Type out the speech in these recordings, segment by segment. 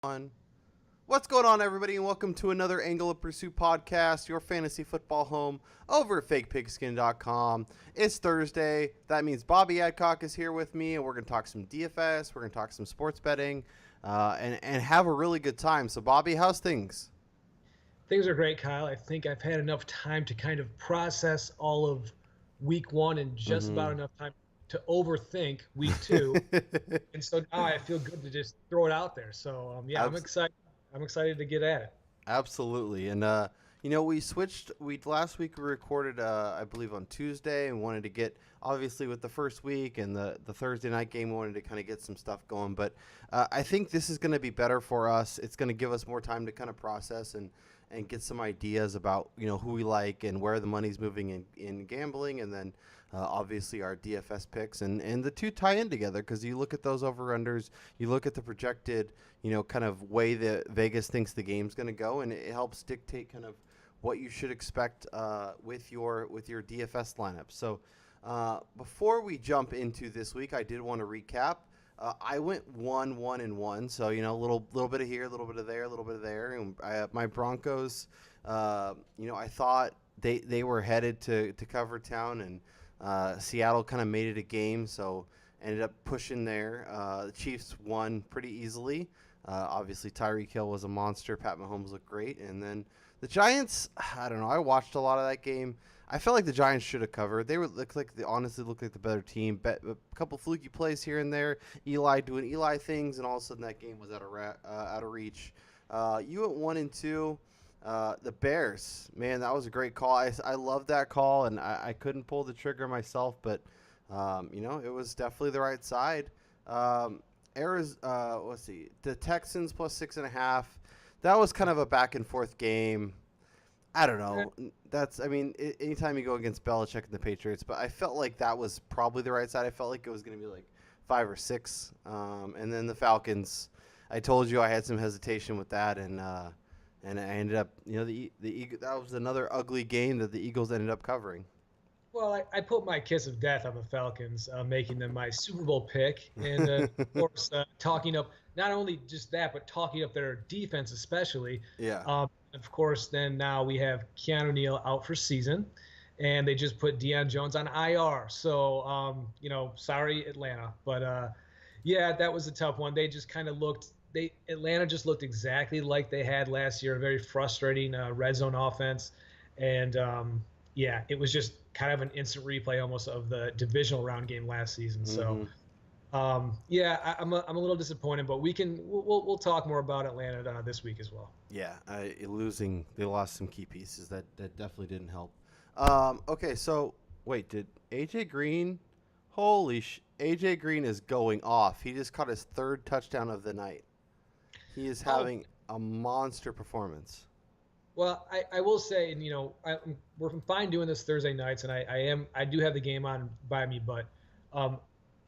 on. What's going on, everybody, and welcome to another Angle of Pursuit podcast, your fantasy football home over at fakepigskin.com. It's Thursday. That means Bobby Adcock is here with me, and we're going to talk some DFS. We're going to talk some sports betting and have a really good time. So, Bobby, how's things? Things are great, Kyle. I think I've had enough time to kind of process all of week one and just about enough time to overthink week two. And so now I feel good to just throw it out there. So, I'm excited. I'm excited to get at it. Absolutely. And, we switched. Last week we recorded, I believe, on Tuesday and wanted to get, obviously, with the first week and the Thursday night game, we wanted to kind of get some stuff going. But I think this is going to be better for us. It's going to give us more time to kind of process and get some ideas about, who we like and where the money's moving in gambling. And then obviously our DFS picks and the two tie in together because you look at those over-unders, you look at the projected, kind of way that Vegas thinks the game's going to go, and it helps dictate kind of what you should expect with your DFS lineup. So before we jump into this week, I did want to recap. I went 1-1-1, so a little bit of here, a little bit of there, a little bit of there. And my Broncos, I thought they were headed to cover town, and Seattle kind of made it a game, so ended up pushing there. The Chiefs won pretty easily. Obviously, Tyreek Hill was a monster. Pat Mahomes looked great, and then the Giants. I don't know. I watched a lot of that game. I felt like the Giants should have covered. They honestly looked like the better team. Bet a couple fluky plays here and there. Eli doing Eli things, and all of a sudden that game was out of reach. You went 1-2. The Bears, man, that was a great call. I love that call, and I couldn't pull the trigger myself, but it was definitely the right side. Let's see, the Texans plus 6.5. That was kind of a back and forth game. I don't know. Anytime you go against Belichick and the Patriots, but I felt like that was probably the right side. I felt like it was going to be like 5 or 6. And then the Falcons, I told you I had some hesitation with that, and I ended up, the that was another ugly game that the Eagles ended up covering. Well, I put my kiss of death on the Falcons, making them my Super Bowl pick, and of course, talking up not only just that, but talking up their defense especially. Yeah. Of course, then now we have Keanu Neal out for season, and they just put Deion Jones on IR. So, sorry, Atlanta. But, that was a tough one. They just kind of Atlanta just looked exactly like they had last year, a very frustrating red zone offense. And, it was just kind of an instant replay almost of the divisional round game last season. So, I'm a little disappointed, but we'll talk more about Atlanta this week as well. Yeah, they lost some key pieces that definitely didn't help. Okay, so wait, did AJ Green? AJ Green is going off. He just caught his third touchdown of the night. He is having a monster performance. Well, I will say, we're fine doing this Thursday nights, and I do have the game on by me, but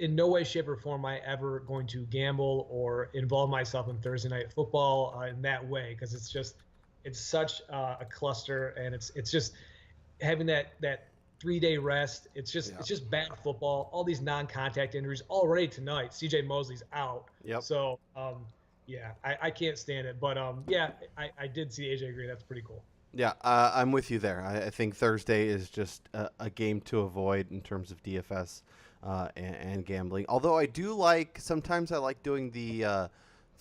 in no way, shape, or form am I ever going to gamble or involve myself in Thursday night football in that way, because it's such a cluster, and it's just having that 3-day rest. It's just bad football. All these non-contact injuries already tonight. CJ Mosley's out. Yep. So. I can't stand it. But, I did see AJ Green. That's pretty cool. Yeah, I'm with you there. I think Thursday is just a game to avoid in terms of DFS and gambling. Although sometimes I like doing the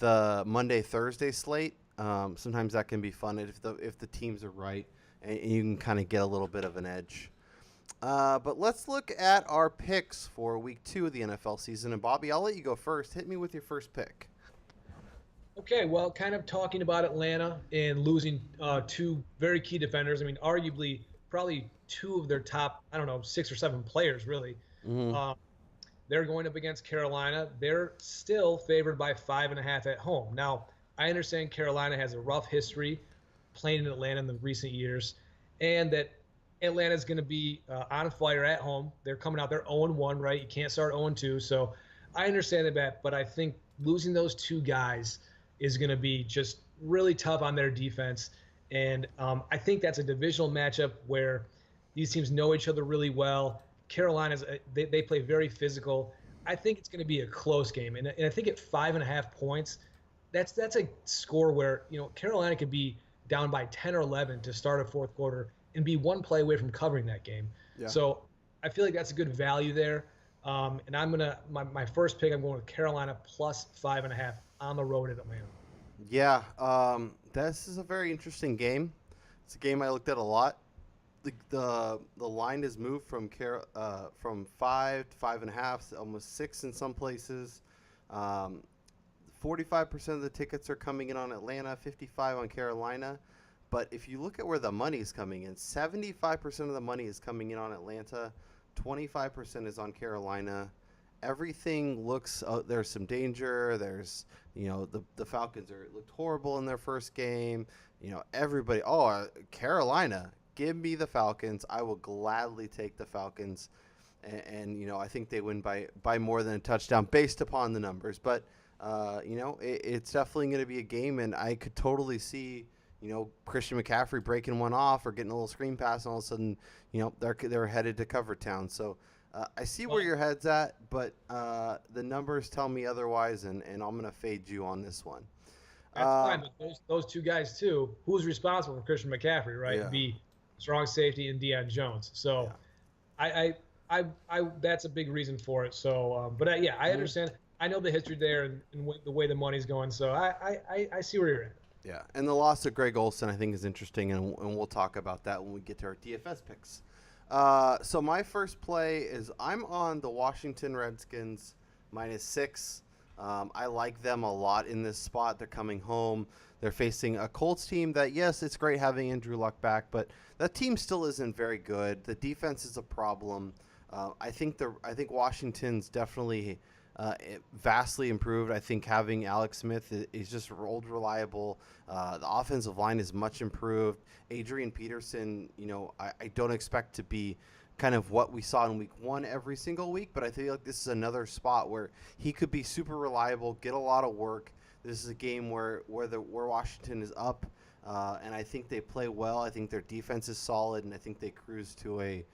Monday-Thursday slate. Sometimes that can be fun if the teams are right, and you can kind of get a little bit of an edge. But let's look at our picks for Week 2 of the NFL season. And, Bobby, I'll let you go first. Hit me with your first pick. Okay, well, kind of talking about Atlanta and losing two very key defenders. I mean, arguably probably two of their top, 6 or 7 players, really. Mm-hmm. They're going up against Carolina. They're still favored by 5.5 at home. Now, I understand Carolina has a rough history playing in Atlanta in the recent years, and that Atlanta is going to be on fire at home. They're coming out, they're 0-1, right? You can't start 0-2. So I understand that, but I think losing those two guys is going to be just really tough on their defense. And I think that's a divisional matchup where these teams know each other really well. Carolina's they play very physical. I think it's going to be a close game. And I think at 5.5 points, that's a score where, Carolina could be down by 10 or 11 to start a fourth quarter and be one play away from covering that game. Yeah. So I feel like that's a good value there. And I'm going to, my first pick, I'm going with Carolina plus 5.5 on the road at Atlanta. Yeah, this is a very interesting game. It's a game I looked at a lot. The line has moved from 5 to 5.5, almost 6 in some places. 45% of the tickets are coming in on Atlanta, 55 on Carolina. But if you look at where the money is coming in, 75% of the money is coming in on Atlanta, 25% is on Carolina. Everything looks there's some danger. There's the Falcons looked horrible in their first game. Everybody. Carolina, give me the Falcons. I will gladly take the Falcons, and I think they win by more than a touchdown based upon the numbers. But it's definitely going to be a game, and I could totally see Christian McCaffrey breaking one off or getting a little screen pass, and all of a sudden they're headed to cover town. So. I see where your head's at, but the numbers tell me otherwise, and I'm going to fade you on this one. That's fine, but those two guys, too, who's responsible for Christian McCaffrey, right? Yeah. Be strong safety and Deion Jones. So I that's a big reason for it. So, I understand. I know the history there and the way the money's going, so I see where you're at. Yeah, and the loss of Greg Olsen I think is interesting, and we'll talk about that when we get to our DFS picks. So my first play is I'm on the Washington Redskins -6. I like them a lot in this spot. They're coming home. They're facing a Colts team that, yes, it's great having Andrew Luck back, but that team still isn't very good. The defense is a problem. I think Washington's definitely vastly improved. I think having Alex Smith is just old reliable. The offensive line is much improved. Adrian Peterson, I don't expect to be kind of what we saw in week 1 every single week, but I feel like this is another spot where he could be super reliable, get a lot of work. This is a game where Washington is up, and I think they play well. I think their defense is solid, and I think they cruise to a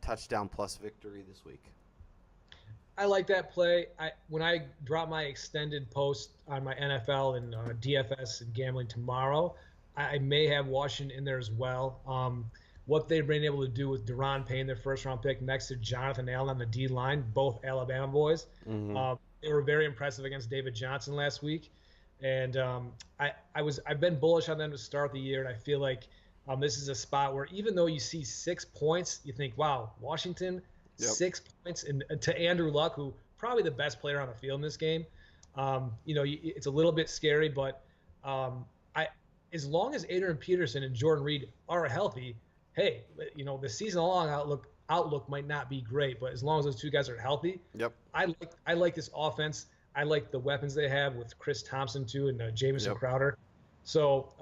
touchdown plus victory this week. I like that play. When I drop my extended post on my NFL and DFS and gambling tomorrow, I may have Washington in there as well. What they've been able to do with Deron Payne, their first-round pick, next to Jonathan Allen on the D-line, both Alabama boys. Mm-hmm. They were very impressive against David Johnson last week. And I've been bullish on them to start the year, and I feel like this is a spot where even though you see 6 points, you think, wow, Washington – Yep. 6 points to Andrew Luck, who probably the best player on the field in this game. It's a little bit scary, but as long as Adrian Peterson and Jordan Reed are healthy, hey, the season-long outlook might not be great, but as long as those two guys are healthy, yep, I like this offense. I like the weapons they have with Chris Thompson too and Jamison Crowder. So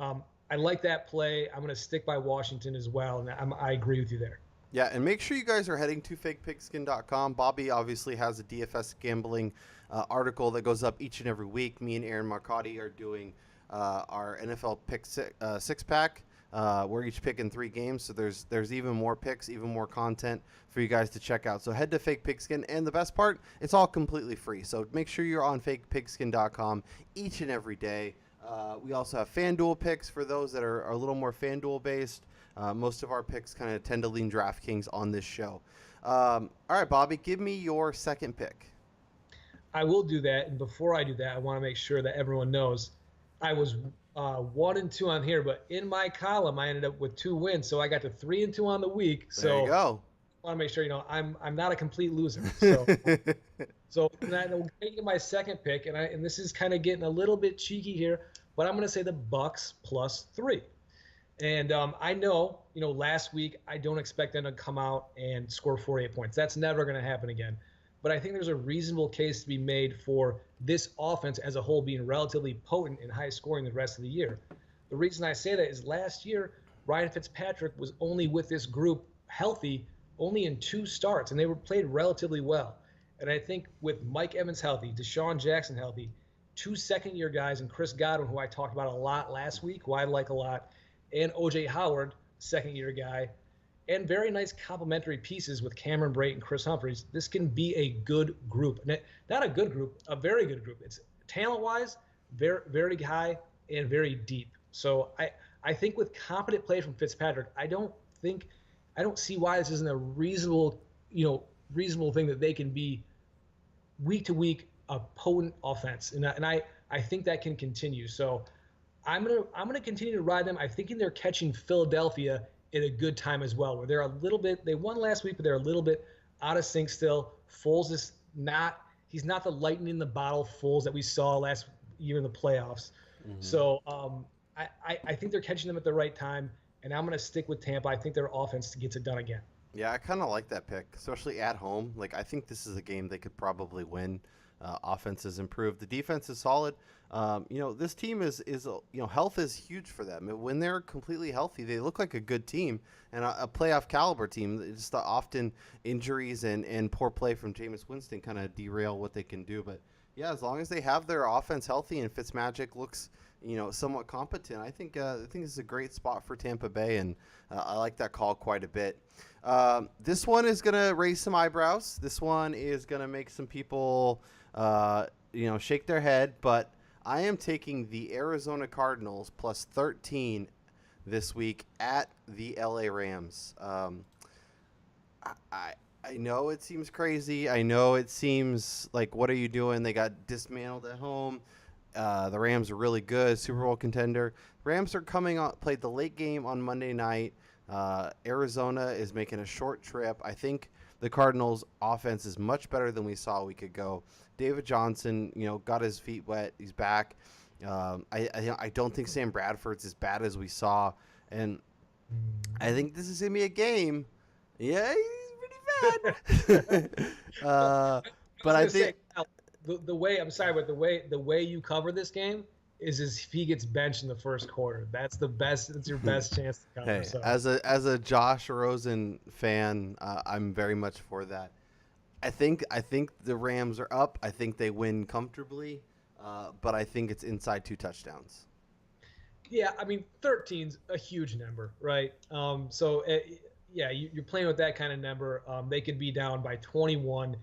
I like that play. I'm going to stick by Washington as well, and I agree with you there. Yeah, and make sure you guys are heading to fakepigskin.com. Bobby obviously has a DFS gambling article that goes up each and every week. Me and Aaron Marcotti are doing our NFL pick six-pack. We're each picking 3 games, so there's even more picks, even more content for you guys to check out. So head to Fake Pigskin, and the best part, it's all completely free. So make sure you're on fakepigskin.com each and every day. We also have FanDuel picks for those that are a little more FanDuel based. Most of our picks kind of tend to lean DraftKings on this show. All right, Bobby, give me your second pick. I will do that, and before I do that, I want to make sure that everyone knows I was 1-2 on here, but in my column I ended up with 2 wins, so I got to 3-2 on the week. So there you go. I want to make sure I'm not a complete loser. So we'll get to my second pick, and this is kind of getting a little bit cheeky here, but I'm going to say the Bucks +3. And I know, last week I don't expect them to come out and score 48 points. That's never going to happen again. But I think there's a reasonable case to be made for this offense as a whole being relatively potent and high scoring the rest of the year. The reason I say that is last year, Ryan Fitzpatrick was only with this group healthy only in 2 starts, and they were played relatively well. And I think with Mike Evans healthy, Deshaun Jackson healthy, 2 second-year guys, and Chris Godwin, who I talked about a lot last week, who I like a lot, and O.J. Howard, second-year guy, and very nice complementary pieces with Cameron Brate and Chris Humphries. This can be a good group. Not a good group, a very good group. It's talent-wise, very, very high and very deep. So I think with competent play from Fitzpatrick, I don't see why this isn't a reasonable thing that they can be week to week a potent offense, and I think that can continue. So I'm gonna continue to ride them. I'm thinking they're catching Philadelphia at a good time as well, where they're a little bit. They won last week, but they're a little bit out of sync still. Foles is not. He's not the lightning in the bottle Foles that we saw last year in the playoffs. Mm-hmm. So I think they're catching them at the right time, and I'm gonna stick with Tampa. I think their offense gets it done again. Yeah, I kind of like that pick, especially at home. Like, I think this is a game they could probably win. Offense has improved. The defense is solid. This team is health is huge for them. When they're completely healthy, they look like a good team and a playoff caliber team. Just often injuries and poor play from Jameis Winston kind of derail what they can do. But yeah, as long as they have their offense healthy and Fitzmagic looks somewhat competent, I think this is a great spot for Tampa Bay, and I like that call quite a bit. This one is gonna raise some eyebrows. This one is gonna make some people shake their head, but I am taking the Arizona Cardinals plus 13 this week at the LA Rams. I know it seems crazy. I know it seems like, what are you doing? They got dismantled at home. The Rams are really good, Super Bowl contender. Rams are played the late game on Monday night. Arizona is making a short trip. I think the Cardinals' offense is much better than we saw a week ago. David Johnson, got his feet wet. He's back. I don't think Sam Bradford's as bad as we saw, and I think this is gonna be a game. Yeah, he's pretty bad. But I think the way you cover this game is if he gets benched in the first quarter. That's the best. That's your best chance to cover. Hey, so. as a Josh Rosen fan, I'm very much for that. I think the Rams are up. I think they win comfortably, but I think it's inside 2 touchdowns. Yeah, I mean, 13's a huge number, right? You're playing with that kind of number. They could be down by 21,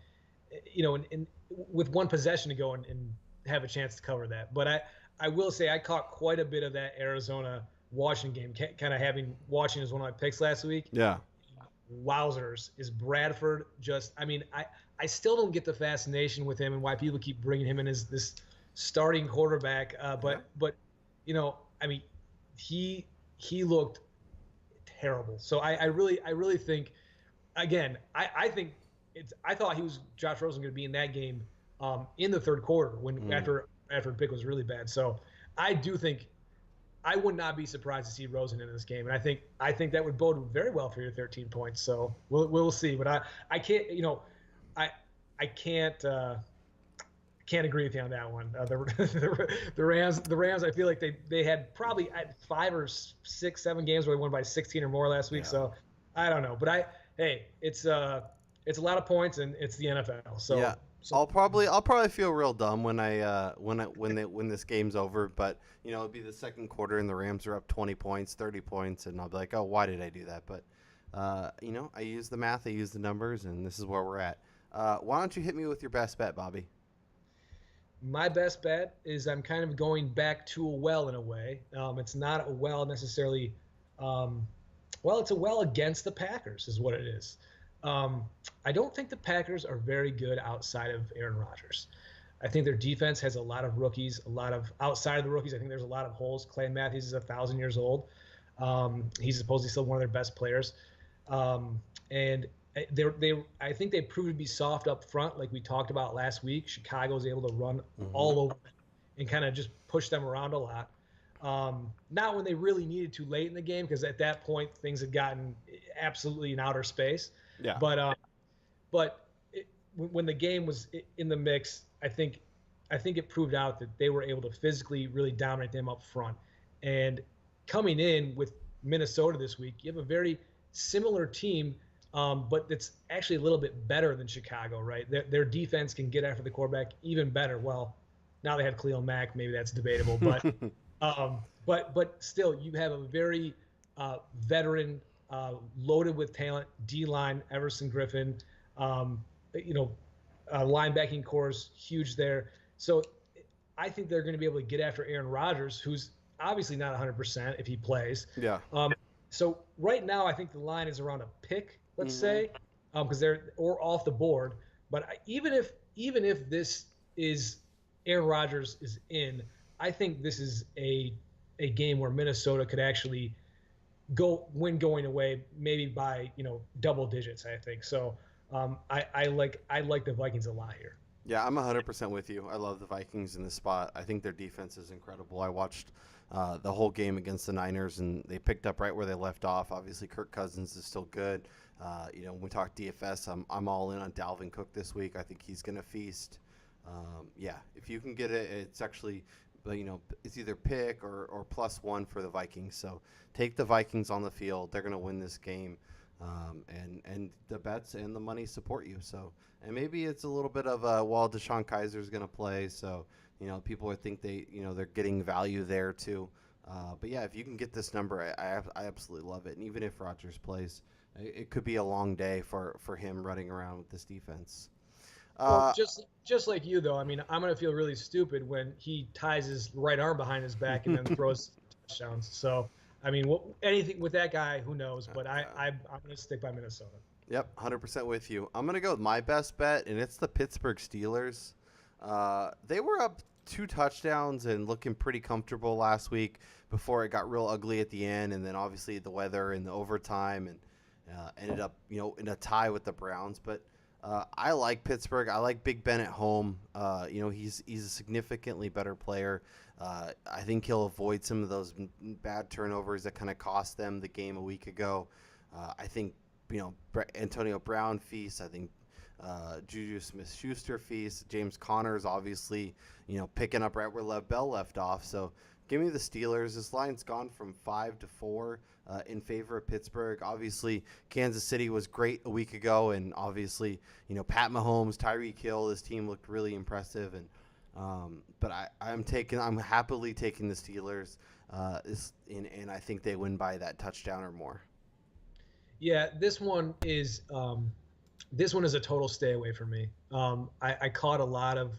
and with one possession to go and have a chance to cover that. But I will say I caught quite a bit of that Arizona-Washington game, kind of having Washington as one of my picks last week. Yeah. Wowzers, is Bradford just – I mean, I still don't get the fascination with him and why people keep bringing him in as this starting quarterback. But I mean, he looked terrible. So I really think, again, I think I thought Josh Rosen going to be in that game in the third quarter after the pick was really bad. So I do think I would not be surprised to see Rosen in this game, and I think that would bode very well for your 13 points. So we'll see. But I can't I can't agree with you on that one. The Rams I feel like they had probably 5 or 6, 7 games where they won by 16 or more last week. Yeah. So I don't know, but it's a lot of points and it's the NFL. So yeah. I'll probably feel real dumb when when this game's over, but it'll be the second quarter and the Rams are up 20 points, 30 points, and I'll be like, oh, why did I do that? But I use the math, I use the numbers, and this is where we're at. Why don't you hit me with your best bet, Bobby? My best bet is I'm kind of going back to a well in a way. It's not a well necessarily. It's a well against the Packers is what it is. I don't think the Packers are very good outside of Aaron Rodgers. I think their defense has a lot of rookies, outside of the rookies. I think there's a lot of holes. Clay Matthews is 1,000 years old. He's supposedly still one of their best players. And I think they proved to be soft up front, like we talked about last week. Chicago was able to run all over them and kind of just push them around a lot. Not when they really needed to late in the game, because at that point things had gotten absolutely in outer space. Yeah. But when the game was in the mix, I think it proved out that they were able to physically really dominate them up front. And coming in with Minnesota this week, you have a very similar team, but it's actually a little bit better than Chicago, right? Their defense can get after the quarterback even better. Well, now they have Khalil Mack, maybe that's debatable, but but still, you have a very veteran, loaded with talent D-line, Everson Griffin, linebacking core is huge there. So I think they're going to be able to get after Aaron Rodgers, who's obviously not 100% if he plays. Yeah. So right now, I think the line is around a pick, let's say, because they're or off the board. But even if this is Aaron Rodgers is in, I think this is a game where Minnesota could actually win going away, maybe by double digits. I think so. I like the Vikings a lot here. Yeah, I'm 100% with you. I love the Vikings in this spot. I think their defense is incredible. I watched the whole game against the Niners, and they picked up right where they left off. Obviously, Kirk Cousins is still good. When we talk DFS, I'm all in on Dalvin Cook this week. I think he's going to feast. Yeah, if you can get it, it's actually, it's either pick or +1 for the Vikings. So take the Vikings on the field. They're going to win this game. And the bets and the money support you. So, and maybe it's a little bit of Deshaun Kaiser is going to play. So, people would think they're getting value there too. But yeah, if you can get this number, I absolutely love it. And even if Rodgers plays, it could be a long day for him running around with this defense. Well, just like you though, I mean, I'm going to feel really stupid when he ties his right arm behind his back and then throws touchdowns. So, I mean, anything with that guy, who knows? But I'm going to stick by Minnesota. Yep, 100% with you. I'm going to go with my best bet, and it's the Pittsburgh Steelers. They were up 2 touchdowns and looking pretty comfortable last week before it got real ugly at the end, and then obviously the weather and the overtime, and ended up in a tie with the Browns. But I like Pittsburgh. I like Big Ben at home. He's a significantly better player. I think he'll avoid some of those bad turnovers that kind of cost them the game a week ago. I think, Antonio Brown feasts. I think Juju Smith-Schuster feasts. James Conner's obviously, picking up right where Lev Bell left off. So give me the Steelers. This line's gone from 5 to 4 in favor of Pittsburgh. Obviously, Kansas City was great a week ago, and obviously, Pat Mahomes, Tyreek Hill, this team looked really impressive. And but I'm happily taking the Steelers, and I think they win by that touchdown or more. Yeah, this one is a total stay away for me. I caught a lot of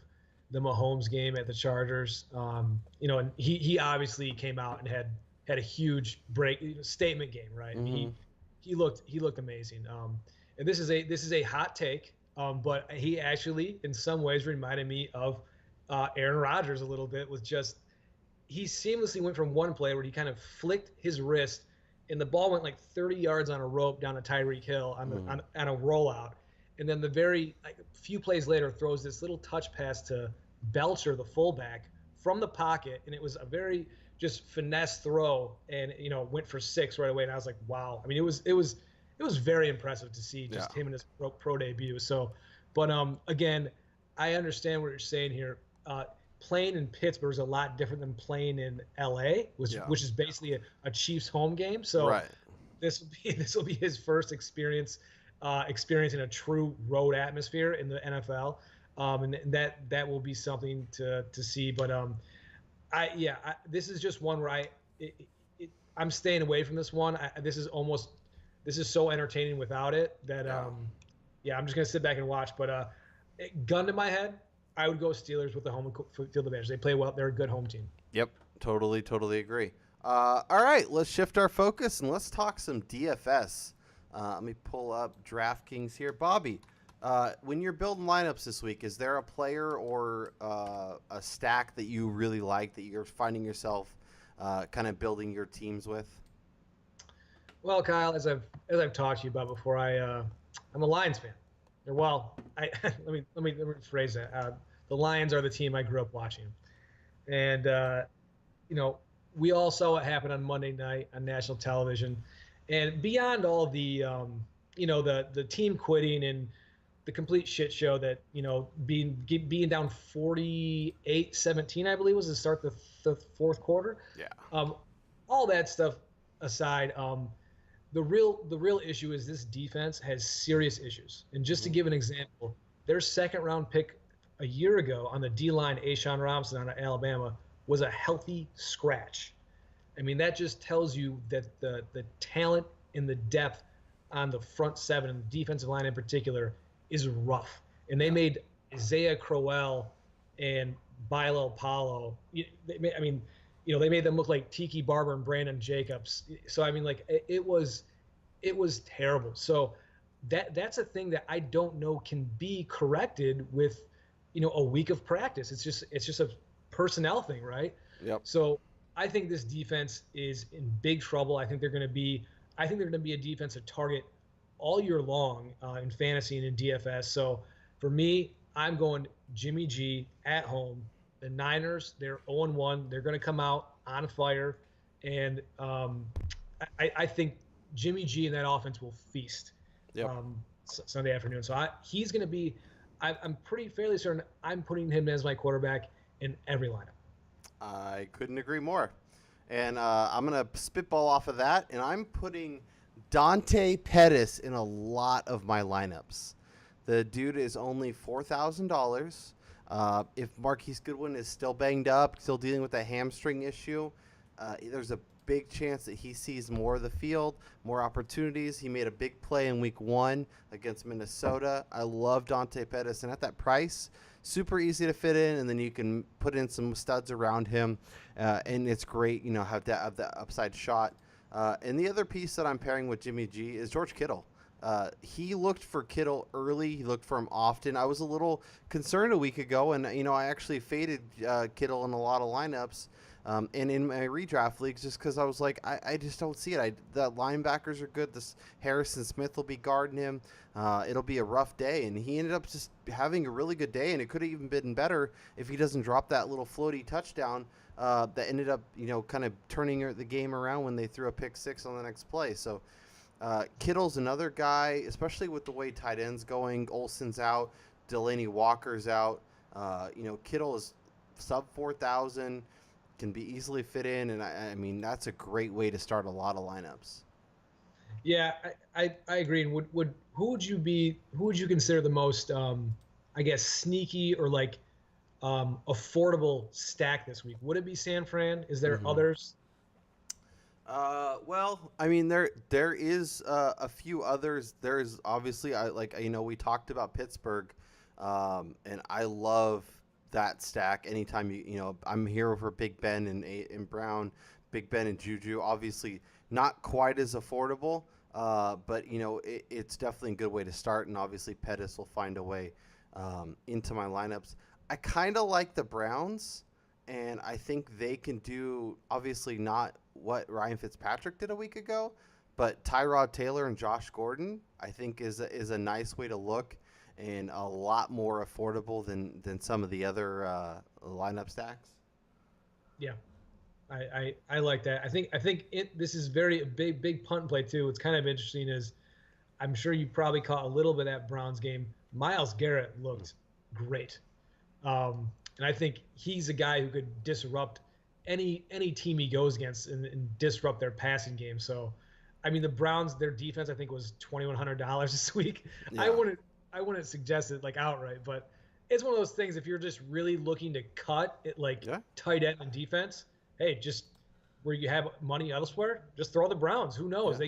the Mahomes game at the Chargers. And he obviously came out and had a huge statement game, right? I mean, he looked amazing. And this is a hot take, but he actually in some ways reminded me of Aaron Rodgers a little bit. With just he seamlessly went from one play where he kind of flicked his wrist and the ball went like 30 yards on a rope down to Tyreek Hill on a rollout, and then the very few plays later throws this little touch pass to Belcher, the fullback, from the pocket, and it was a very just finesse throw, and went for 6 right away. And I was like, wow. I mean, it was very impressive to see just him in his pro debut. So, but again, I understand what you're saying here. Playing in Pittsburgh is a lot different than playing in LA, which is basically a Chiefs home game. So this will be his first experience experiencing a true road atmosphere in the NFL, and that will be something to see. But this is just one where I'm staying away from this one. This is so entertaining without it that I'm just gonna sit back and watch. But gun to my head, I would go Steelers with the home field advantage. They play well. They're a good home team. Yep, totally agree. All right, let's shift our focus and let's talk some DFS. Let me pull up Draftkings here. Bobby, when you're building lineups this week, is there a player or a stack that you really like that you're finding yourself kind of building your teams with? Well, Kyle, as I've talked to you about before, I'm a Lions fan. Well, let me rephrase that. The Lions are the team I grew up watching, and we all saw what happened on Monday night on national television, and beyond all of the the team quitting and the complete shit show that being down 48-17, I believe, was to start the fourth quarter. Yeah. All that stuff aside, the real issue is this defense has serious issues. And just to give an example, their second round pick a year ago on the D-line, Ashawn Robinson out of Alabama, was a healthy scratch. I mean, that just tells you that the talent and the depth on the front seven and the defensive line in particular is rough. And they made Isaiah Crowell and Bilo Paulo. I mean, they made them look like Tiki Barber and Brandon Jacobs. So I mean, like it was terrible. So that's a thing that I don't know can be corrected with, a week of practice. It's just a personnel thing, right? Yep. So I think this defense is in big trouble. I think they're going to be a defense to target all year long in fantasy and in DFS. So for me, I'm going Jimmy G at home. The Niners, they're 0-1. They're going to come out on fire, and I think Jimmy G and that offense will feast Yep. Sunday afternoon. So he's going to be. I'm pretty fairly certain I'm putting him as my quarterback in every lineup. I couldn't agree more. And I'm going to spitball off of that, and I'm putting Dante Pettis in a lot of my lineups. The dude is only $4,000. If Marquise Goodwin is still banged up, still dealing with a hamstring issue, there's a big chance that he sees more of the field, more opportunities. He made a big play in week 1 against Minnesota. I love Dante Pettis, and at that price, super easy to fit in, and then you can put in some studs around him, and it's great, have that upside shot. And the other piece that I'm pairing with Jimmy G is George Kittle. He looked for Kittle early. He looked for him often. I was a little concerned a week ago, and I actually faded Kittle in a lot of lineups, and in my redraft leagues, just because I was like, I just don't see it. The linebackers are good. This Harrison Smith will be guarding him. It'll be a rough day, and he ended up just having a really good day, and it could have even been better if he doesn't drop that little floaty touchdown that ended up, kind of turning the game around when they threw a pick six on the next play. So Kittle's another guy, especially with the way tight ends going. Olsen's out, Delaney Walker's out. Kittle is sub 4,000, can be easily fit in, and I mean that's a great way to start a lot of lineups. Yeah, I agree. And who would you consider the most I guess sneaky or like affordable stack this week? Would it be San Fran? Is there others? Well, I mean, there is a few others. There's obviously, we talked about Pittsburgh, and I love that stack. Anytime I'm here for Big Ben and Brown, Big Ben and Juju. Obviously, not quite as affordable, but it's definitely a good way to start. And obviously, Pettis will find a way into my lineups. I kind of like the Browns, and I think they can do, obviously not what Ryan Fitzpatrick did a week ago, but Tyrod Taylor and Josh Gordon, I think is a nice way to look, and a lot more affordable than some of the other lineup stacks. Yeah, I like that. I think this is a big punt play too. What's kind of interesting is I'm sure you probably caught a little bit of that Browns game. Myles Garrett looked great. And I think he's a guy who could disrupt any team he goes against and disrupt their passing game. So, I mean, the Browns, their defense, I think was $2,100 this week. Yeah. I wouldn't suggest it like outright, but it's one of those things. If you're just really looking to cut it, tight end and defense, hey, just where you have money elsewhere, just throw the Browns. Who knows? Yeah.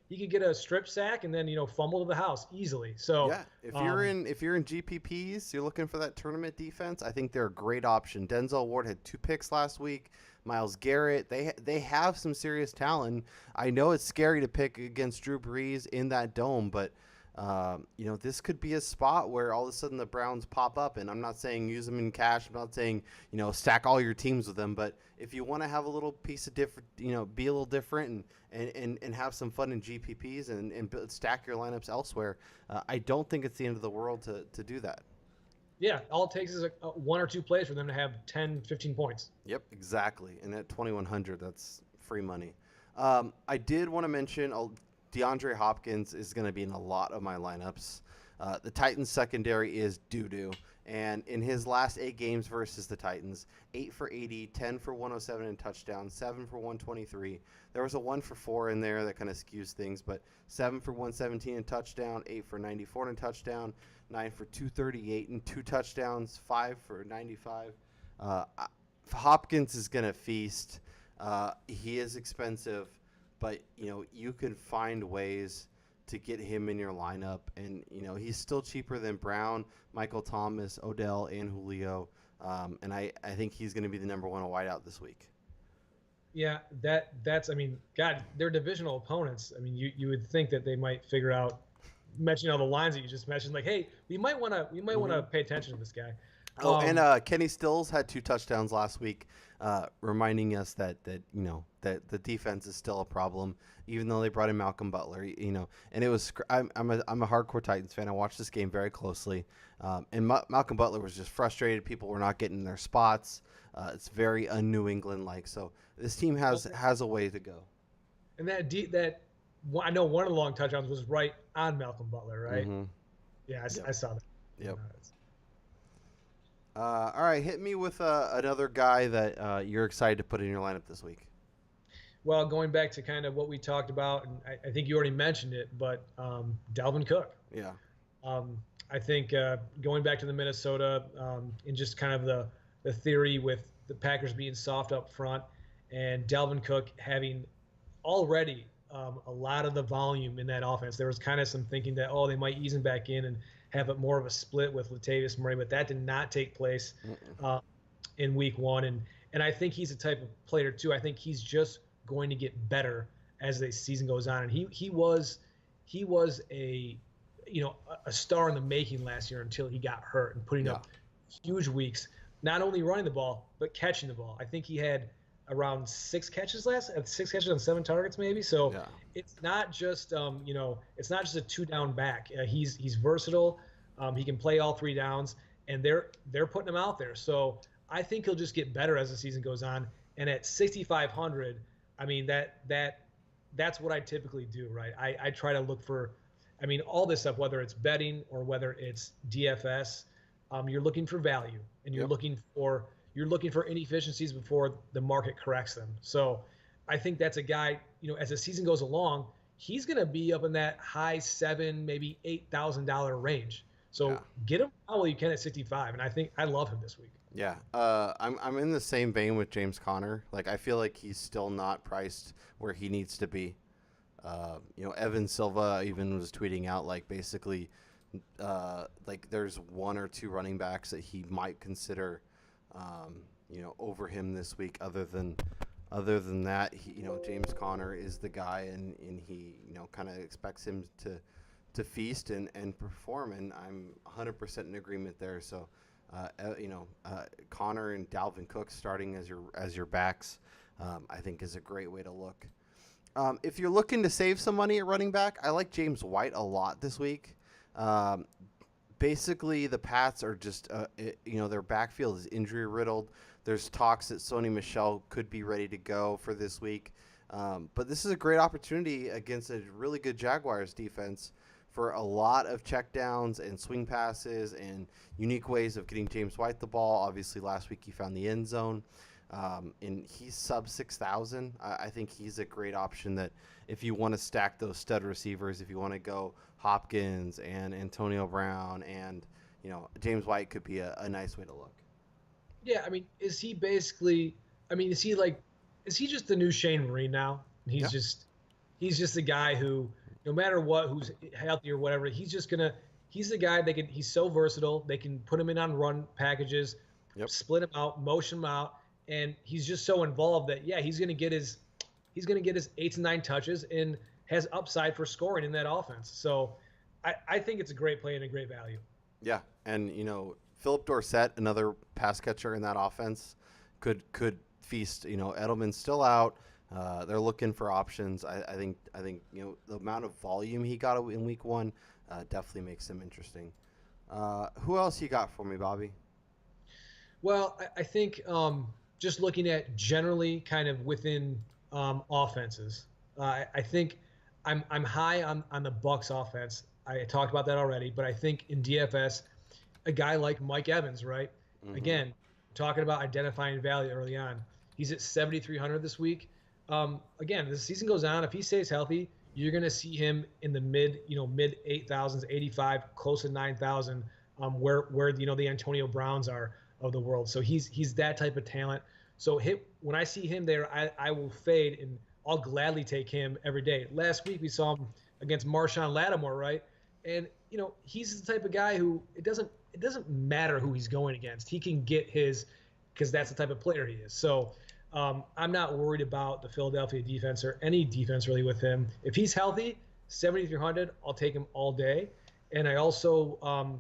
He could get a strip sack and then fumble to the house easily. So yeah, if you're in GPPs, you're looking for that tournament defense. I think they're a great option. Denzel Ward had 2 picks last week. Myles Garrett, they have some serious talent. I know it's scary to pick against Drew Brees in that dome, but this could be a spot where all of a sudden the Browns pop up. And I'm not saying use them in cash. I'm not saying stack all your teams with them. But if you want to have a little piece of different, be a little different and have some fun in GPPs and stack your lineups elsewhere, I don't think it's the end of the world to do that. Yeah, all it takes is a 1 or 2 plays for them to have 10, 15 points. Yep, exactly. And at 2,100, that's free money. I did want to mention DeAndre Hopkins is going to be in a lot of my lineups. The Titans secondary is doo-doo. And in his last 8 games versus the Titans, 8 for 80, 10 for 107 and touchdown, 7 for 123. There was a 1 for 4 in there that kind of skews things, but 7 for 117 and touchdown, 8 for 94 and touchdown, 9 for 238 and 2 touchdowns, 5 for 95. Hopkins is going to feast. He is expensive, but you can find ways to get him in your lineup, and he's still cheaper than Brown, Michael Thomas, Odell, and Julio. And I think he's going to be the number one wideout this week. Yeah, that's I mean, God, they're divisional opponents. I mean, you would think that they might figure out, mentioning all the lines that you just mentioned, like, hey, we might want to pay attention to this guy. Oh, and Kenny Stills had 2 touchdowns last week, reminding us that the defense is still a problem, even though they brought in Malcolm Butler. And it was I'm a hardcore Titans fan. I watched this game very closely, and Malcolm Butler was just frustrated. People were not getting their spots. It's very un-New England like. So this team has a way to go. And I know one of the long touchdowns was right on Malcolm Butler, right? Mm-hmm. Yeah, I saw that. Yep. All right, hit me with another guy that you're excited to put in your lineup this week. Well, going back to kind of what we talked about, and I think you already mentioned it, but Dalvin Cook. Yeah. I think going back to the Minnesota and just kind of the theory with the Packers being soft up front and Dalvin Cook having already a lot of the volume in that offense. There was kind of some thinking that, they might ease him back in and have it more of a split with Latavius Murray, but that did not take place in week 1. And I think he's a type of player too. I think he's just going to get better as the season goes on. And he was a star in the making last year until he got hurt and putting up huge weeks, not only running the ball, but catching the ball. I think he had around 6 catches on 7 targets maybe. So it's not just it's not just a 2-down back. He's versatile. He can play all 3 downs, and they're putting him out there. So I think he'll just get better as the season goes on. And at 6,500, I mean that's what I typically do, right? I try to look for, all this stuff, whether it's betting or whether it's DFS, you're looking for value, and you're looking for inefficiencies before the market corrects them. So I think that's a guy, as the season goes along, he's going to be up in that high $7,000, maybe $8,000 range. So get him while you can at 65. And I think I love him this week. Yeah. I'm in the same vein with James Conner. Like, I feel like he's still not priced where he needs to be. Evan Silva even was tweeting out, like, basically, like there's 1 or 2 running backs that he might consider over him this week. Other than that, James Conner is the guy, and he, kind of expects him to feast and perform, and I'm 100% in agreement there. So, Conner and Dalvin Cook starting as your backs, I think is a great way to look. If you're looking to save some money at running back, I like James White a lot this week. Basically, the Pats are just, their backfield is injury riddled. There's talks that Sony Michel could be ready to go for this week. But this is a great opportunity against a really good Jaguars defense for a lot of checkdowns and swing passes and unique ways of getting James White the ball. Obviously, last week he found the end zone. And he's sub 6,000. I think he's a great option that if you want to stack those stud receivers, if you want to go Hopkins and Antonio Brown and, James White could be a nice way to look. Yeah, is he just the new Shane Marine now? He's just a guy who, no matter what, who's healthy or whatever, he's the guy he's so versatile. They can put him in on run packages, split him out, motion him out, and he's just so involved that he's going to get his 8 to 9 touches and has upside for scoring in that offense. So I think it's a great play and a great value. Yeah, and Philip Dorsett, another pass catcher in that offense, could feast. Edelman's still out. They're looking for options. I think the amount of volume he got in week 1 definitely makes him interesting. Who else you got for me, Bobby? Well, I think just looking at generally kind of within offenses, I think I'm high on the Bucs offense. I talked about that already, but I think in DFS, a guy like Mike Evans, right? Mm-hmm. Again, talking about identifying value early on. He's at 7,300 this week. Again, as the season goes on, if he stays healthy, you're going to see him in the mid 8,000s, 85, close to 9,000, where the Antonio Browns are of the world. So he's that type of talent. So when I see him there, I will fade, and I'll gladly take him every day. Last week we saw him against Marshawn Lattimore, right? And he's the type of guy who it it doesn't matter who he's going against. He can get his, because that's the type of player he is. So I'm not worried about the Philadelphia defense or any defense really with him. If he's healthy, 7,300, I'll take him all day. And I also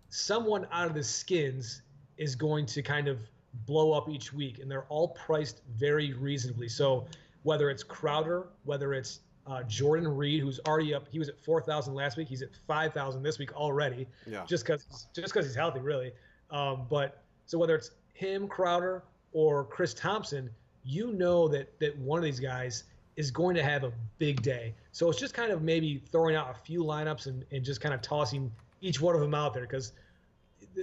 someone out of the Skins is going to kind of blow up each week, and they're all priced very reasonably. So whether it's Crowder, whether it's Jordan Reed, who's already up, he was at 4,000 last week. He's at 5,000 this week already. Yeah. Just because he's healthy, really. But so whether it's him, Crowder, or Chris Thompson, you know that one of these guys is going to have a big day. So it's just kind of maybe throwing out a few lineups and just kind of tossing each one of them out there, because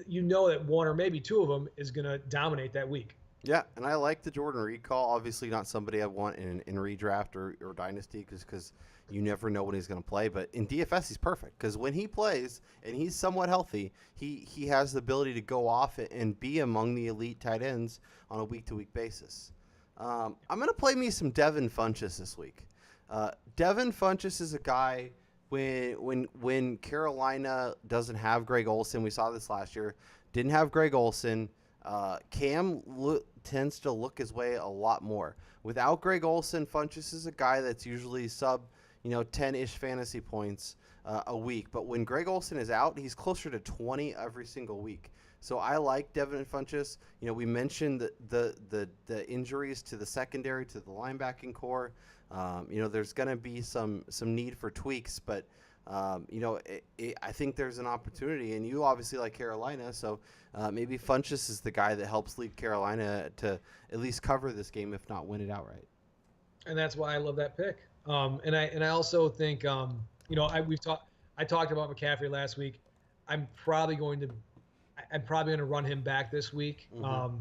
you know that one or maybe two of them is going to dominate that week. Yeah, and I like the Jordan Reed call. Obviously not somebody I want in redraft or Dynasty because you never know when he's going to play. But in DFS, he's perfect because when he plays and he's somewhat healthy, he has the ability to go off and be among the elite tight ends on a week-to-week basis. I'm going to play me some Devin Funchess this week. Devin Funchess is a guy when Carolina doesn't have Greg Olsen, we saw this last year, didn't have Greg Olsen, Cam tends to look his way a lot more. Without Greg Olsen, Funchess is a guy that's usually sub 10-ish fantasy points a week. But when Greg Olsen is out, he's closer to 20 every single week. So I like Devin Funchess. We mentioned the injuries to the secondary, to the linebacking core. There's going to be some need for tweaks, but I think there's an opportunity, and you obviously like Carolina, so maybe Funchess is the guy that helps lead Carolina to at least cover this game, if not win it outright. And that's why I love that pick. And I also think I talked about McCaffrey last week. I'm probably going to run him back this week. Mm-hmm.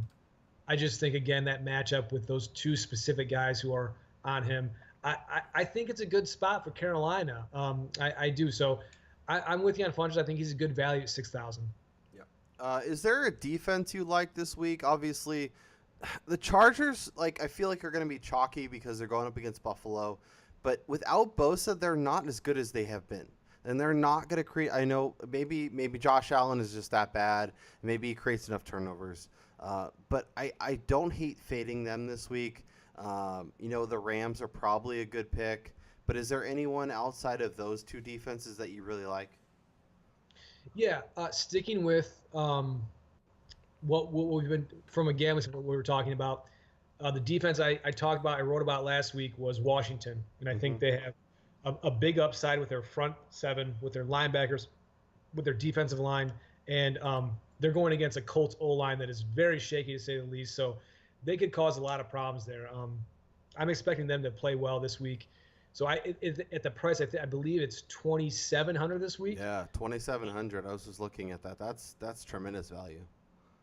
I just think again that matchup with those two specific guys who are on him. I think it's a good spot for Carolina. I do. So I'm with you on Funchess. I think he's a good value at 6,000. Yeah. Is there a defense you like this week? Obviously, the Chargers, I feel like are going to be chalky because they're going up against Buffalo. But without Bosa, they're not as good as they have been. And they're not going to create – I know maybe Josh Allen is just that bad. Maybe he creates enough turnovers. But I don't hate fading them this week. The Rams are probably a good pick, but is there anyone outside of those two defenses that you really like? Yeah, sticking with what we've been from again with what we were talking about, the defense I wrote about last week was Washington, and I think they have a big upside with their front seven, with their linebackers, with their defensive line, and they're going against a Colts O-line that is very shaky to say the least. So they could cause a lot of problems there. I'm expecting them to play well this week. So at the price, I believe it's 2,700 this week. Yeah, 2,700. I was just looking at that. That's tremendous value.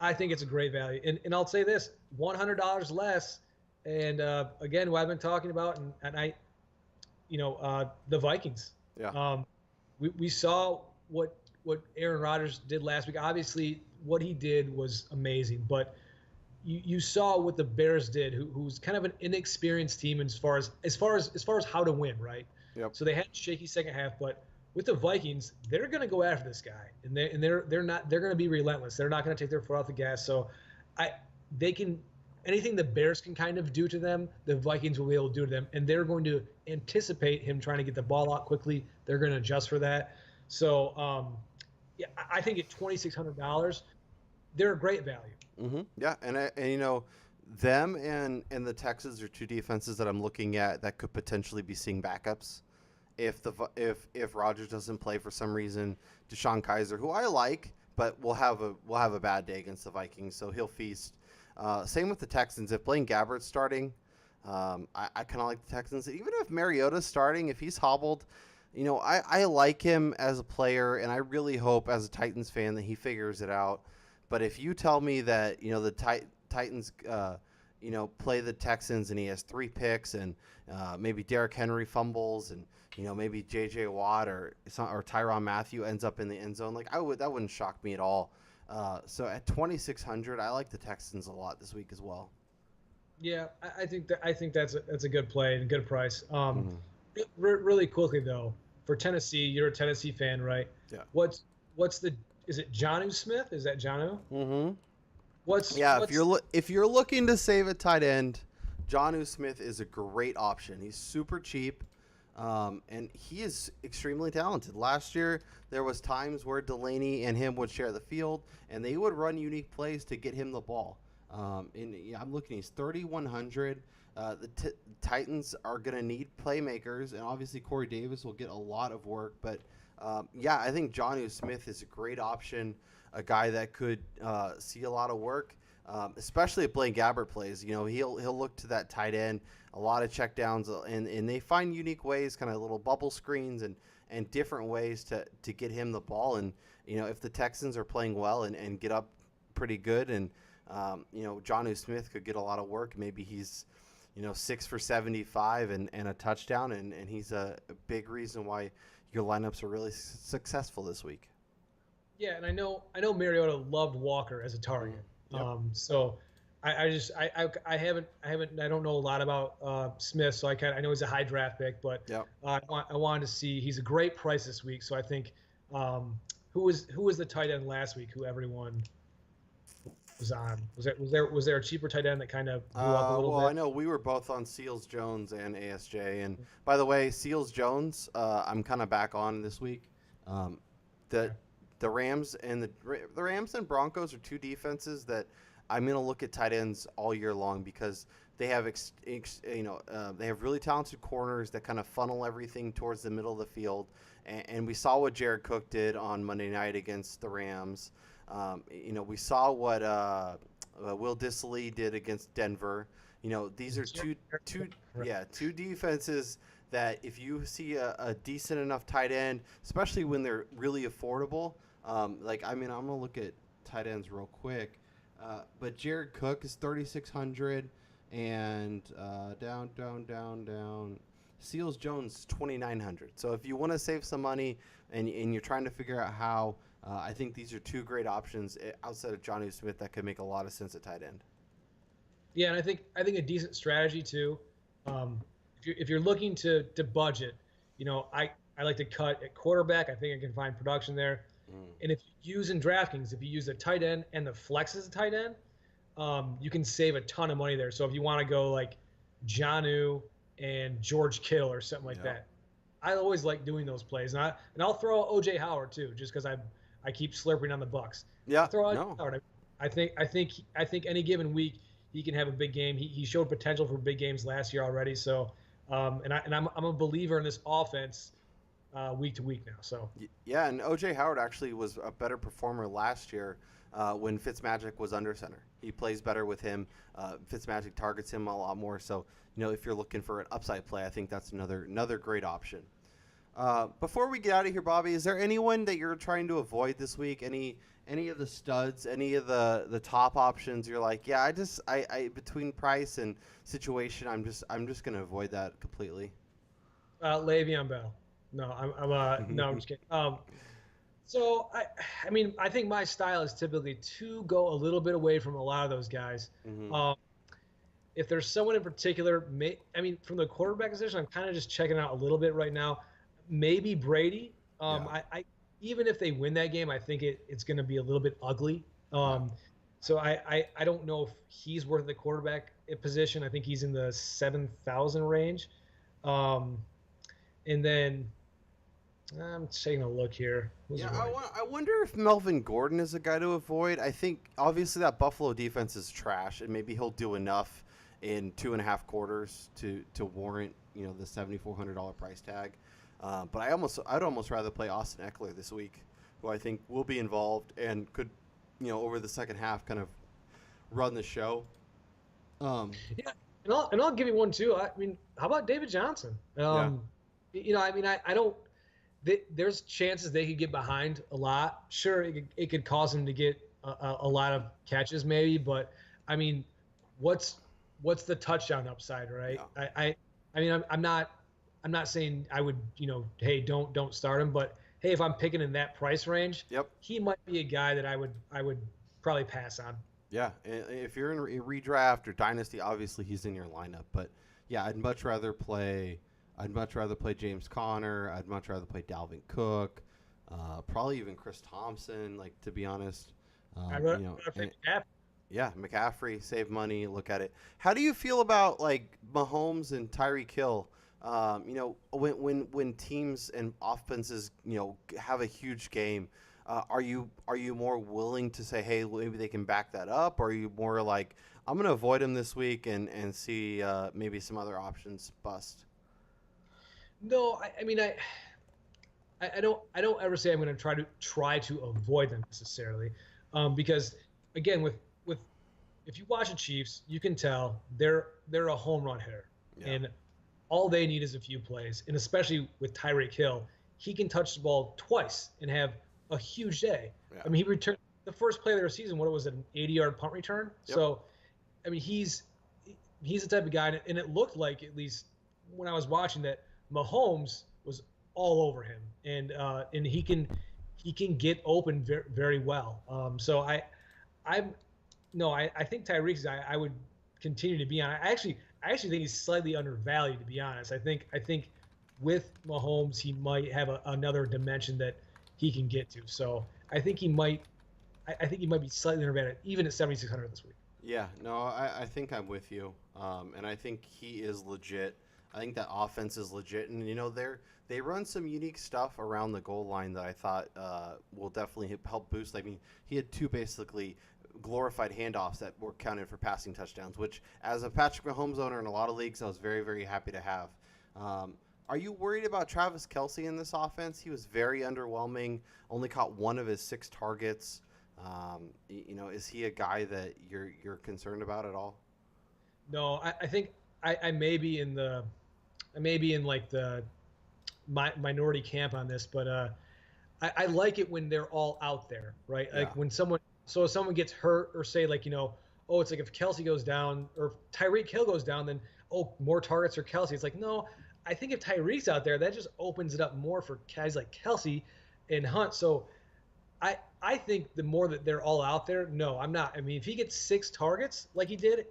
I think it's a great value. And I'll say this, $100 less. And again, what I've been talking about, and the Vikings. Yeah. We saw what Aaron Rodgers did last week. Obviously, what he did was amazing, but you saw what the Bears did, who's kind of an inexperienced team as far as how to win, right? Yep. So they had a shaky second half, but with the Vikings, they're going to go after this guy, and they're going to be relentless. They're not going to take their foot off the gas. So anything the Bears can kind of do to them, the Vikings will be able to do to them, and they're going to anticipate him trying to get the ball out quickly. They're going to adjust for that. So I think at $2,600, they're a great value. Mm-hmm. Yeah, and them and the Texans are two defenses that I'm looking at that could potentially be seeing backups if Rodgers doesn't play for some reason. Deshaun Kaiser, who I like, but will have a bad day against the Vikings, so he'll feast. Same with the Texans. If Blaine Gabbert's starting, I kind of like the Texans. Even if Mariota's starting, if he's hobbled, I like him as a player, and I really hope as a Titans fan that he figures it out. But if you tell me that, the Titans, play the Texans and he has 3 picks and maybe Derrick Henry fumbles and, maybe J.J. Watt or Tyrann Mathieu ends up in the end zone, that wouldn't shock me at all. So at 2,600, I like the Texans a lot this week as well. Yeah, I think that's a good play and a good price. Really quickly though, for Tennessee, you're a Tennessee fan, right? Yeah. What's the is it Jonnu Smith? Is that Jonnu? Mm-hmm. What's If you're looking to save a tight end, Jonnu Smith is a great option. He's super cheap, and he is extremely talented. Last year, there was times where Delaney and him would share the field, and they would run unique plays to get him the ball. I'm looking. He's 3,100. The Titans are going to need playmakers, and obviously Corey Davis will get a lot of work. But I think Jonnu Smith is a great option, a guy that could see a lot of work, especially if Blaine Gabbert plays. He'll look to that tight end, a lot of checkdowns, and they find unique ways, kind of little bubble screens and different ways to get him the ball. And if the Texans are playing well and get up pretty good, and Jonnu Smith could get a lot of work. Maybe he's 6 for 75 and a touchdown, and he's a big reason why your lineups are really successful this week. Yeah, and I know Mariota loved Walker as a target. Yep. So I don't know a lot about Smith, so I know he's a high draft pick, but yep. I wanted to see, he's a great price this week. So I think who was the tight end last week who everyone was on? Was there a cheaper tight end that kind of blew up a little bit? Well, I know we were both on Seals Jones and ASJ, and by the way, Seals Jones, I'm kind of back on this week. The Rams and the Rams and Broncos are two defenses that I'm going to look at tight ends all year long because they have they have really talented corners that kind of funnel everything towards the middle of the field, and we saw what Jared Cook did on Monday night against the Rams. We saw what Will Dissly did against Denver. These are two defenses that if you see a decent enough tight end, especially when they're really affordable. I'm gonna look at tight ends real quick, but Jared Cook is 3,600, and down. Seals Jones 2,900. So if you want to save some money and you're trying to figure out how, I think these are two great options outside of Jonnu Smith that could make a lot of sense at tight end. Yeah, and I think a decent strategy too. If you're looking to budget, I like to cut at quarterback. I think I can find production there. And if you use in DraftKings, if you use a tight end and the flex as a tight end, you can save a ton of money there. So if you want to go like Jonnu and George Kittle or something like that, I always like doing those plays. And I'll throw OJ Howard too, just because I keep slurping on the Bucks. Yeah, Howard. I think any given week he can have a big game. He showed potential for big games last year already. So I'm a believer in this offense. Week to week now. So yeah, and OJ Howard actually was a better performer last year when Fitzmagic was under center. He plays better with him. Fitzmagic targets him a lot more. So if you're looking for an upside play, I think that's another great option. Before we get out of here, Bobby, is there anyone that you're trying to avoid this week? Any of the studs? Any of the top options? You're like, yeah, I between price and situation, I'm just gonna avoid that completely. Le'Veon Bell. No, I'm just kidding. So I think my style is typically to go a little bit away from a lot of those guys. Mm-hmm. If there's someone in particular, from the quarterback position, I'm kind of just checking out a little bit right now. Maybe Brady. I even if they win that game, I think it's going to be a little bit ugly. So I don't know if he's worth the quarterback position. I think he's in the 7,000 range. And then I'm taking a look here. I wonder if Melvin Gordon is a guy to avoid. I think obviously that Buffalo defense is trash, and maybe he'll do enough in 2.5 quarters to warrant the $7,400 price tag. But I'd almost rather play Austin Eckler this week, who I think will be involved and could over the second half kind of run the show. Yeah, and I'll give you one too. How about David Johnson? I don't. There's chances they could get behind a lot. Sure, it could cause them to get a lot of catches, maybe. But what's the touchdown upside, right? Yeah. I'm not saying I would, hey, don't start him. But hey, if I'm picking in that price range, he might be a guy that I would probably pass on. Yeah, if you're in a redraft or dynasty, obviously he's in your lineup. But yeah, I'd much rather play James Conner. I'd much rather play Dalvin Cook. Probably even Chris Thompson, like, to be honest. I You wrote, know, I and, think McCaffrey. yeah, McCaffrey, save money, look at it. How do you feel about like Mahomes and Tyreek Hill? When teams and offenses, have a huge game, are you more willing to say, hey, maybe they can back that up, or are you more like, I'm going to avoid him this week and see maybe some other options bust? No, I mean I don't ever say I'm going to try to avoid them necessarily, because again with if you watch the Chiefs, you can tell they're a home run hitter, Yeah, and all they need is a few plays, and especially with Tyreek Hill, he can touch the ball twice and have a huge day. yeah, I mean, he returned the first play of their season. What was it, an 80-yard punt return? yep, So, I mean, he's the type of guy, and it looked like, at least when I was watching, that Mahomes was all over him, and he can get open very, very well. So I'm no, I think Tyreek's I would continue to be on. I actually think he's slightly undervalued, to be honest. I think with Mahomes he might have another dimension that he can get to. So I think he might be slightly undervalued even at 7,600 this week. yeah. No, I think I'm with you, and I think he is legit. I think that offense is legit, and they run some unique stuff around the goal line that I thought will definitely help boost. I mean, he had two basically glorified handoffs that were counted for passing touchdowns, which, as a Patrick Mahomes owner in a lot of leagues, I was very, very happy to have. Are you worried about Travis Kelce in this offense? He was very underwhelming, only caught one of his 6 targets. Is he a guy that you're concerned about at all? No, I think I may be in like the minority camp on this, but I like it when they're all out there, right? Yeah, Like when if someone gets hurt, or say, like, oh, it's like if Kelce goes down or if Tyreek Hill goes down, then, oh, more targets for Kelce. It's like, no, I think if Tyreek's out there, that just opens it up more for guys like Kelce and Hunt. So I think the more that they're all out there, no, I'm not. I mean, if he gets 6 targets like he did,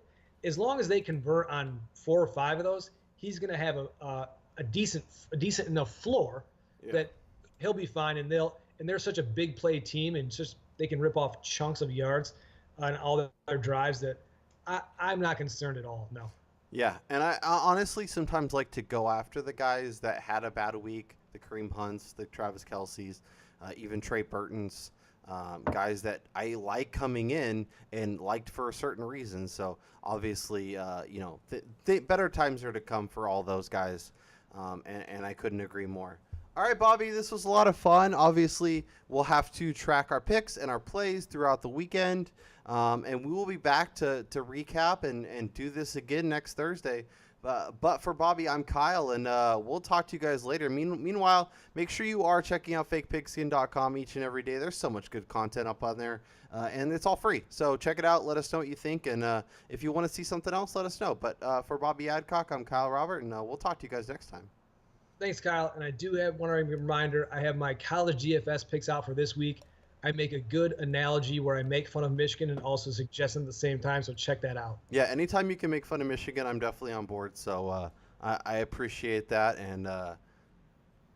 as long as they convert on 4 or 5 of those, he's going to have a decent enough floor yeah. that he'll be fine. And they're such a big play team, and just they can rip off chunks of yards on all their drives, that I'm not concerned at all. No. Yeah, and I honestly sometimes like to go after the guys that had a bad week, the Kareem Hunts, the Travis Kelce's, even Trey Burton's, guys that I like coming in and liked for a certain reason. So obviously, better times are to come for all those guys, and I couldn't agree more. All right, Bobby, this was a lot of fun. Obviously, we'll have to track our picks and our plays throughout the weekend, and we will be back to recap and do this again next Thursday. But for Bobby, I'm Kyle, and we'll talk to you guys later. Meanwhile, make sure you are checking out fakepigskin.com each and every day. There's so much good content up on there, and it's all free. So check it out. Let us know what you think, and if you want to see something else, let us know. But for Bobby Adcock, I'm Kyle Robert, and we'll talk to you guys next time. Thanks, Kyle. And I do have one reminder. I have my college GFS picks out for this week. I make a good analogy where I make fun of Michigan and also suggest them at the same time. So check that out. Yeah, anytime you can make fun of Michigan, I'm definitely on board. So I appreciate that, and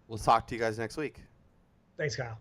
we'll talk to you guys next week. Thanks, Kyle.